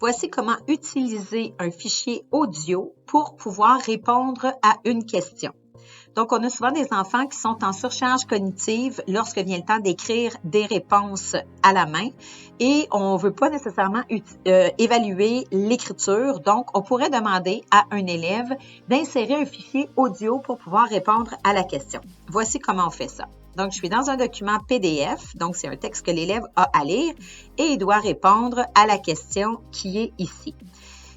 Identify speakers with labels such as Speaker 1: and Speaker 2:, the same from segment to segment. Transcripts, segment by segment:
Speaker 1: Voici comment utiliser un fichier audio pour pouvoir répondre à une question. Donc, on a souvent des enfants qui sont en surcharge cognitive lorsque vient le temps d'écrire des réponses à la main et on ne veut pas nécessairement évaluer l'écriture. Donc, on pourrait demander à un élève d'insérer un fichier audio pour pouvoir répondre à la question. Voici comment on fait ça. Donc, je suis dans un document PDF, donc c'est un texte que l'élève a à lire et il doit répondre à la question qui est ici.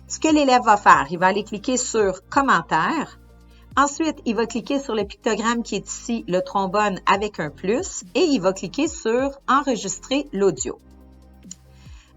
Speaker 1: Ce que l'élève va faire, il va aller cliquer sur « Commentaire ». Ensuite, il va cliquer sur le pictogramme qui est ici, le trombone avec un plus, et il va cliquer sur « Enregistrer l'audio ».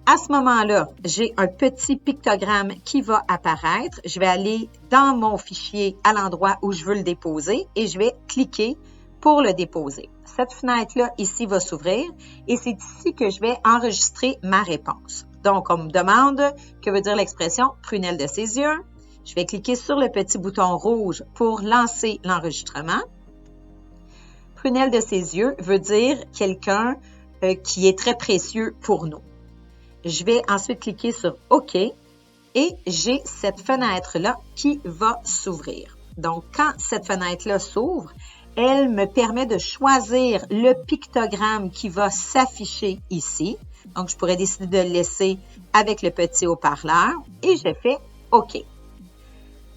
Speaker 1: À ce moment-là, j'ai un petit pictogramme qui va apparaître. Je vais aller dans mon fichier à l'endroit où je veux le déposer et je vais cliquer pour le déposer. Cette fenêtre-là, ici, va s'ouvrir et c'est ici que je vais enregistrer ma réponse. Donc, on me demande que veut dire l'expression « prunelle de ses yeux ». Je vais cliquer sur le petit bouton rouge pour lancer l'enregistrement. Prunelle de ses yeux veut dire quelqu'un qui est très précieux pour nous. Je vais ensuite cliquer sur OK et j'ai cette fenêtre-là qui va s'ouvrir. Donc, quand cette fenêtre-là s'ouvre, elle me permet de choisir le pictogramme qui va s'afficher ici. Donc, je pourrais décider de le laisser avec le petit haut-parleur et je fais OK.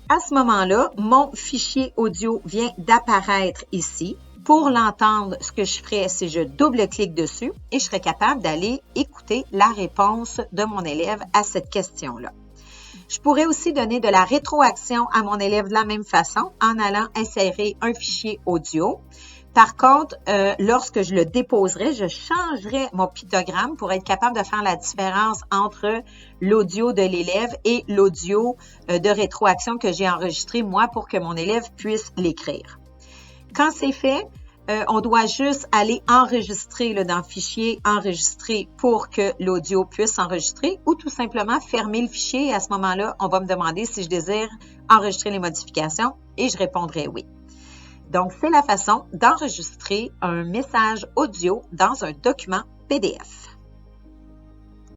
Speaker 1: À ce moment-là, mon fichier audio vient d'apparaître ici. Pour l'entendre, ce que je ferais, c'est je double-clique dessus et je serai capable d'aller écouter la réponse de mon élève à cette question-là. Je pourrais aussi donner de la rétroaction à mon élève de la même façon en allant insérer un fichier audio. Par contre, lorsque je le déposerai, je changerai mon pictogramme pour être capable de faire la différence entre l'audio de l'élève et l'audio de rétroaction que j'ai enregistré moi pour que mon élève puisse l'écrire. Quand c'est fait, on doit juste aller enregistrer dans le fichier « Enregistrer » pour que l'audio puisse s'enregistrer ou tout simplement fermer le fichier et à ce moment-là, on va me demander si je désire enregistrer les modifications et je répondrai « Oui ». Donc, c'est la façon d'enregistrer un message audio dans un document PDF.